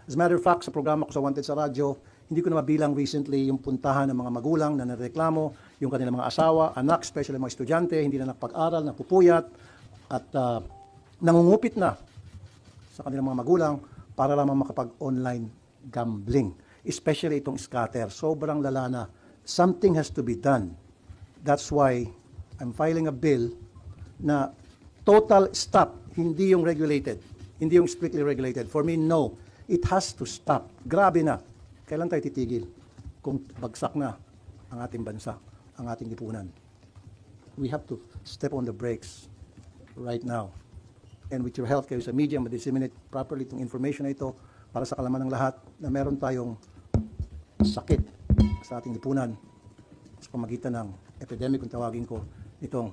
As a matter of fact, sa programa ko sa Wanted sa radyo, hindi ko na mabilang recently yung puntahan ng mga magulang na nareklamo, yung kanilang mga asawa, anak, especially mga estudyante, hindi na nakapag-aral, napupuyat, at nangungupit na sa kanilang mga magulang para lamang makapag-online gambling. Especially itong scatter. Sobrang lala na. Something has to be done. That's why I'm filing a bill na total stop, hindi yung regulated, hindi yung strictly regulated. For me, no. It has to stop. Grabe na. Kailan tayo titigil kung bagsak na ang ating bansa, ang ating lipunan? We have to step on the brakes right now. And with your help kayo sa media, ma-disseminate properly itong information na ito para sa kalaman ng lahat na meron tayong sakit sa ating lipunan sa pamagitan ng epidemic, kung tawagin ko, itong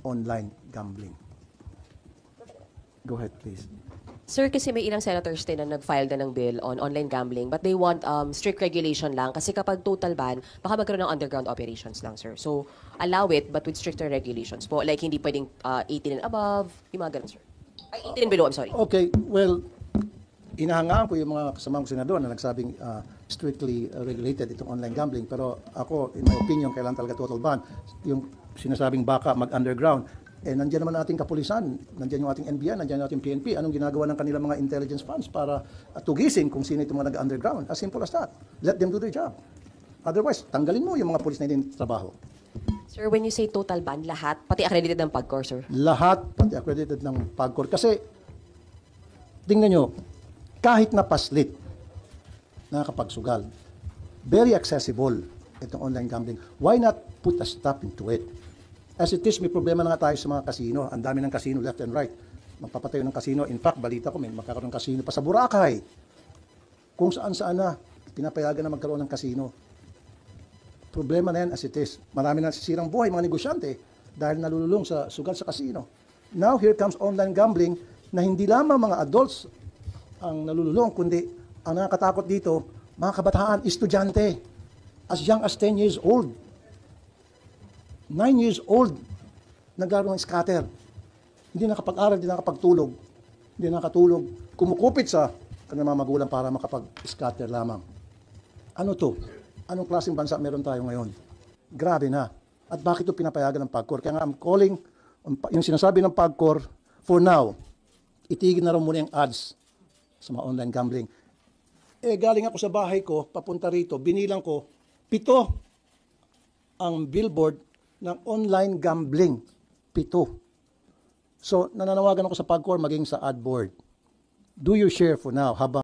online gambling. Go ahead, please. Sir, kasi may ilang senators din na nag-file na ng bill on online gambling, but they want strict regulation lang kasi kapag total ban, baka magkaroon ng underground operations lang, sir. So, allow it, but with stricter regulations po. Like, hindi pwedeng 18 and above, yung mga ganun, sir. Ay, 18 and below, I'm sorry. Okay, well, inahangaan ko yung mga kasamang senador na nagsabing strictly regulated itong online gambling. Pero ako, in my opinion, kailangan talaga total ban. Yung sinasabing baka mag-underground. Eh, nandiyan naman ating kapulisan, nandiyan yung ating NBI, nandiyan yung ating PNP. Anong ginagawa ng kanilang mga intelligence funds para tugisin kung sino itong mga nag-underground? As simple as that. Let them do their job. Otherwise, tanggalin mo yung mga pulis na hindi trabaho. Sir, when you say total ban, lahat, pati accredited ng PAGCOR, sir? Lahat, pati accredited ng PAGCOR. Kasi, tingnan nyo, kahit na paslit, nakakapagsugal, very accessible itong online gambling. Why not put a stop into it? As it is, may problema na nga tayo sa mga kasino. Ang dami ng kasino left and right. Magpapatayo ng kasino. In fact, balita ko, may magkakaroon ng kasino pa sa Boracay. Kung saan-saan na, pinapayagan na magkaroon ng kasino. Problema na yan as it is. Marami na sisirang buhay, mga negosyante, dahil nalululong sa sugal sa kasino. Now, here comes online gambling na hindi lamang mga adults ang nalululong, kundi ang nakakatakot dito, mga kabataan, estudyante, as young as 10 years old. 9 years old, nagkaroon ng scatter. Hindi nakapag-aral, hindi nakapagtulog. Hindi nakatulog. Kumukupit sa kanilang mga magulang para makapag-scatter lamang. Ano to? Anong klaseng bansa meron tayo ngayon? Grabe na. At bakit ito pinapayagan ng PAGCOR? Kaya nga I'm calling, yung sinasabi ng PAGCOR, for now, itigil na rin muna yung ads sa mga online gambling. Eh, galing ako sa bahay ko, papunta rito, binilang ko, 7 ang billboard ng online gambling. 7. So, nananawagan ako sa PAGCOR maging sa ad board. Do your share for now habang